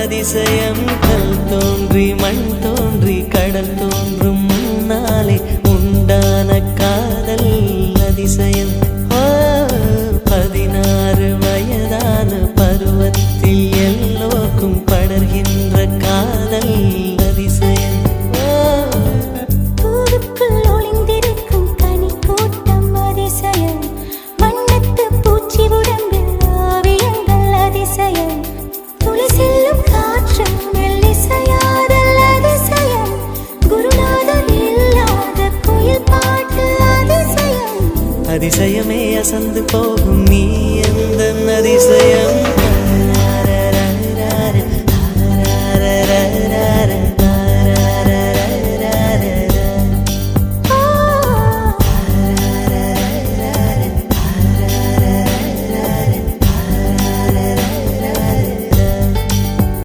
அதிசயம் கல் தோன்றி மண் தோன்றி கடல் தோன்றும் முன்னாலே உண்டான காதல் அதிசயம் 16 வயதான பருவத்தில் எல்லோருக்கும் படர்கின்ற காதல் அதிசயம் அதிசயமே அசந்து போகும் நீ எந்த அதிசயம்